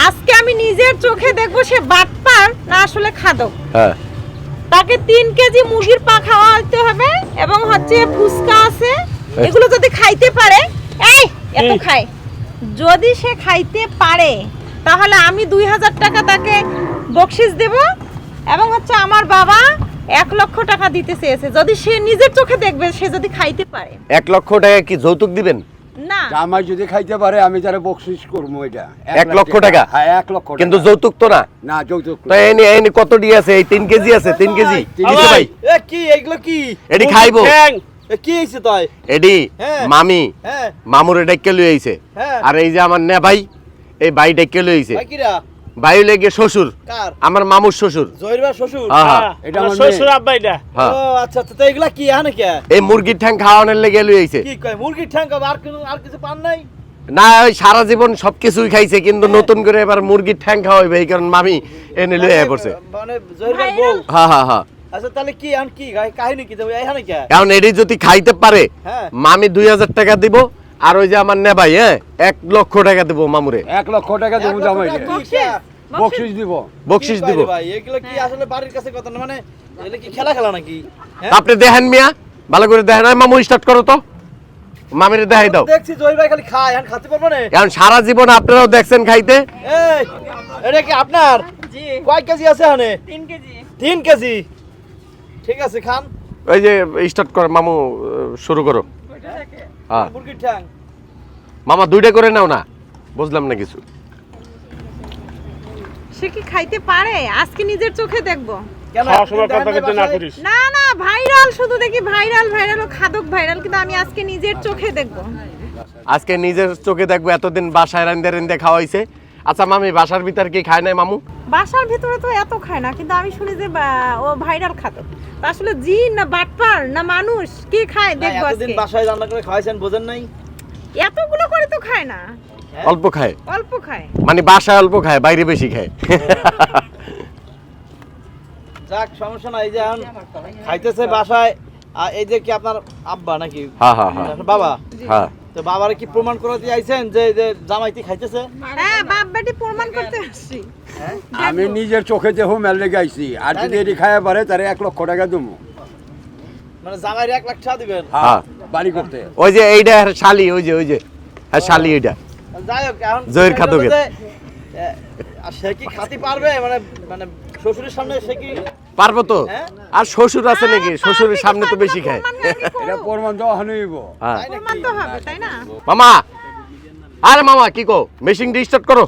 আজকে আমি নিজের চোখে দেখবো সে বাটপার না আসলে খাদক। হ্যাঁ তাকে 3 কেজি মুরগির পা খাওয়াতে হবে এবং হচ্ছে ফুসকা আছে, এগুলো যদি খাইতে পারে, এই এত খায়, যদি সে খাইতে পারে তাহলে আমি 2000 টাকা তাকে বকশিশ দেব এবং হচ্ছে আমার বাবা 1 লক্ষ টাকা দিতে চেয়েছে যদি সে নিজের চোখে দেখবে সে যদি খাইতে পারে। 1 লক্ষ টাকা কি যৌতুক দিবেন? না, জামাই যদি খাইতে পারে আমি যারা বকশিশ করবো এটা 1 লক্ষ টাকা? হ্যাঁ 1 লক্ষ টাকা। কিন্তু যৌতুক তো না। না যৌতুক তো এনে কত ডি আছে? এই 3 কেজি আছে, 3 কেজি দিতে ভাই। এ কি এগুলো কি? এডি খাইবো। এ কি হইছে তাই? এডি হ্যাঁ। মামি হ্যাঁ মামুর এটা কেলে হইছে। হ্যাঁ। আর এই যে আমার নে ভাই, এই ভাইটা কেলে হইছে। ভাই কিরা? ভাই লেগে শ্বশুর, কার? আমার মামুর শ্বশুর। জহিরবার শ্বশুর? হ্যাঁ এটা আমার শ্বশুর আব্বা এটা। হ্যাঁ। ও আচ্ছা আচ্ছা, তো এগুলা কি আনে কে? এই মুরগির ঠ্যাং খাওয়ানোর লেগে লইছে। কি কয় মুরগির ঠ্যাং আর কিছু পান নাই? না ওই সারা জীবন সবকিছুই খাইছে কিন্তু নতুন করে এবার মুরগির ঠ্যাং খাওয়াইবে এই কারণ মামি এনে লইয়া পড়ছে। মানে জহিরবার বউ। হ্যাঁ হ্যাঁ হ্যাঁ। আচ্ছা তাহলে কি আন কি কাহিনী কি তবে এখানে কে? এখন এডি যদি খাইতে পারে হ্যাঁ। মামি 2000 টাকা দিব আর ওই যে আমার নে ভাই 1 লক্ষ টাকা দিব মামুরে। 1 লক্ষ টাকা দেবো জামাই বকশিশ দিব। বকশিস দিব। ভাই এগুলো কি আসলে বাড়ির কাছে কথা না, মানে এগুলো কি খেলা খেলা নাকি? হ্যাঁ? আপনি দেখেন মিয়া ভালো করে দেখেন। ওই মামু স্টার্ট করো তো, মামিরে দেখাই দাও। দেখছি জহির ভাই খালি খায়, এখন খাতে পারবো না। এখন সারা জীবন আপনারাও দেখছেন খাইতে। এই এটা কি আপনার? জি কয় কেজি আছে এখানে? 3 কেজি। 3 কেজি। ঠিক আছে খান। ওই যে স্টার্ট কর মামু, শুরু করো। হ্যাঁ মুরগির ঠ্যাং। মামা 2টা করে নাও না, বুঝলাম না কিছু। সে কি খাইতে পারে? আজকে নিজের চোখে দেখবো। কেন খাওয়ার সময় কথা কিন্তু না করিস। না না, ভাইরাল শুধু দেখি, ভাইরাল ও খাদক ভাইরাল, কিন্তু আমি আজকে নিজের চোখে দেখবো। আজকে নিজের চোখে দেখবো। এতদিন বাসায় রান্দে খাওয়াইছে। আচ্ছা মামি বাসার ভিতর কি খায় নাই মামু? বাসার ভিতরে তো এত খায় না, কিন্তু আমি শুনি যে ও ভাইরাল খাদক। তা আসলে জিন না বাটপার না মানুষ কি খায় দেখবো এতদিন আজকে। বাসায় রান্না করে খাওয়াইছেন বোঝেন নাই? এতগুলো করে তো খায় না, অল্প খায়, অল্প খায়। মানে বাসায় অল্প খায় বাইরে বেশি খায়। যাক সমস্যা নাই, এই যে এখন খাইতেছে বাসায়। আর এই যে কি আপনার আব্বা নাকি? হ্যাঁ হ্যাঁ হ্যাঁ বাবা। হ্যাঁ। তো বাবারে কি প্রমাণ করতে আইছেন যে যে জামাইতি খাইতেছে? হ্যাঁ, বাপ বেটি প্রমাণ করতে আসছি। আমি নিজের চোখে দেখো মেলে গাইছি আর যদি এটি খাইয়া পারে তারে 1 লক্ষ টাকা দেবো। মানে জামাইরে 1 লাখ টাকা দিবেন? হ্যাঁ। বাড়ি করতে। ওই যে এইটা শালি, ওই যে হ্যাঁ শালি এইটা। যাই হোক এখন জহির খাদকের। আর সে কি খাতি পারবে? মানে মানে শ্বশুরের সামনে সে কি পারবো তো। হ্যাঁ? আর শ্বশুর আছে নাকি? শ্বশুরের সামনে তো বেশি খায়। এটা প্রমাণ দেওয়া হইব। হ্যাঁ প্রমাণ তো হবে, তাই না? মামা, আরে মামা কি কো, মেশিন স্টার্ট করো,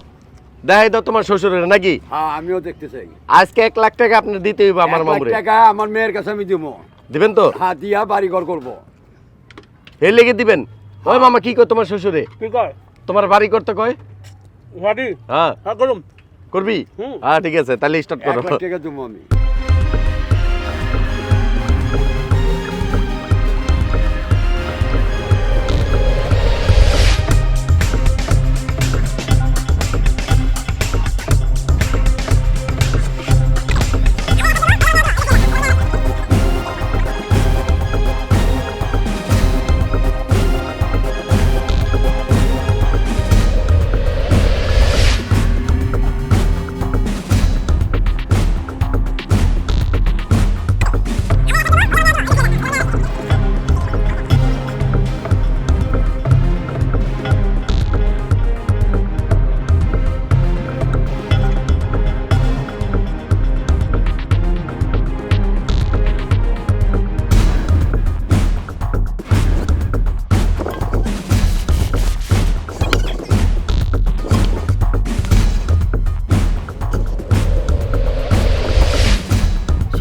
দেখাই দাও তোমার শ্বশুরের নাকি। হ্যাঁ আমিও দেখতে চাই। আজকে 1 লাখ টাকা আপনি দিতে হইব আমার 1 লাখ মামুরে। টাকা আমার মেয়ের কাছে আমি দিব। দিবেন তো? হ্যাঁ দিয়া বাড়ি ঘর করবো। এই লেগে দিবেন। ওই মামা কি কয় তোমার শ্বশুরে? কি কয়? তোমার বাড়ি করতে কয়? ওয়াডি? হ্যাঁ হ্যাঁ করুম। করবি? হুম। হ্যাঁ ঠিক আছে তাহলে স্টার্ট 1 করো। লাখ টাকা দেবো আমি।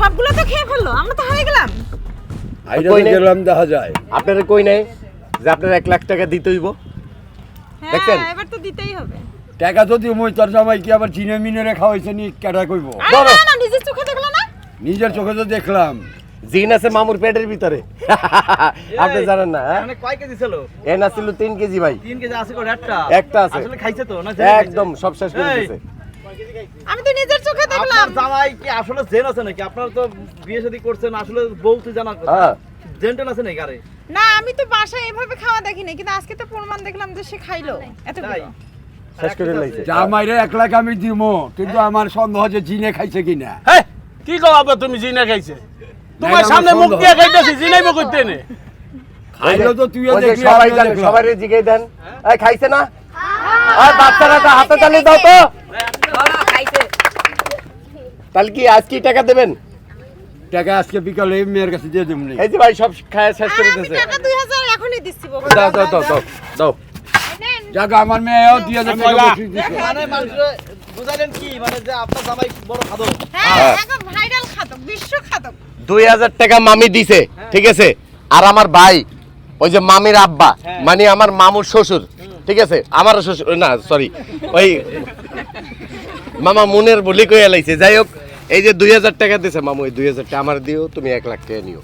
সবগুলো তো খেয়ে ফেললো, আমরা তো হয়ে গেলাম। আইরা কই নাই? গেলাম দেখা যায়। আপনারা কই নাই যে আপনার 1 লাখ টাকা দিতে হইব? হ্যাঁ, দেখছেন? এবার তো দিতেই হবে। টাকা তো দিব তোর জামাই কি আবার চিনে মিনে রেখা হয়েছে নি কেটা কইব। আরে না না, নিজের চোখে দেখলো না? নিজের চোখে তো দেখলাম। জিন আছে মামুর পেটের ভিতরে। আপনি জানেন না? হ্যাঁ? মানে কয় কেজি ছিল? এ না ছিল 3 কেজি ভাই। 3 কেজি আছে করে একটা? একটা আছে। আসলে খাইছে তো না? একদম সব শেষ করে এই। দিয়েছে। আমি তো নিজের চোখে দেখলাম। আপনার জামাই কি আসলে জেন আছে নাকি? আপনারা তো বিয়ে শাদী করছেন, আসলে বলতে জানার কথা। হ্যাঁ। জেন্টেল আছে নাকি আরে? না, আমি তো বাসায় এভাবে খাওয়া দেখিনি, কিন্তু আজকে তো প্রমাণ দেখলাম যে সে খাইলো তাই? এতগুলো। শেষ করে লাইছে জামাইরে 1 লাখ আমি দিমু কিন্তু আমার সন্দেহ যে জিনে খাইছে কিনা হ্যাঁ কি কও আবার তুমি জিনা খাইছে তোমার আমার সামনে মুখ সন্দেহ। দিয়ে খাইতেছি জিনাইব কইতে নে খাইলো তো তুইও ওই যে দেখলি সবাই আমিও জানে দেখলাম। সবাই জিগাই দেন এই খাইছে না আর বাচ্চারা তো হাতে তালি দাও তো তাহলে কি আজকে টাকা দেবেন টাকা আজকে বিকালে মেয়ের কাছে দিয়ে দিমনি এই যে ভাই সব খায় শেষ করে আমি দিতেছে টাকা 2000 এখনই দিচ্ছি বাবা দাও দাও দাও দাও দাও জায়গা আমার মেয়েও দিয়ে দেবে ময়লা। মানে মানুষরে বুঝাইলেন কি মানে যে আপনার জামাই বড় খাদক হ্যাঁ এখন ভাইরাল খাতক বিশ্ব খাতক 2000 টাকা মামি দিছে ঠিক আছে আর আমার ভাই ওই যে মামির আব্বা মানে আমার মামুর শ্বশুর ঠিক আছে আমার শ্বশুর না সরি ওই মামা মুনের বলি কইয়া লাইছে যাই হোক এই যে 2000 টাকা দিছে মামু এই 2000 টাকা আমার দিও তুমি 1 লাখ টাকা নিও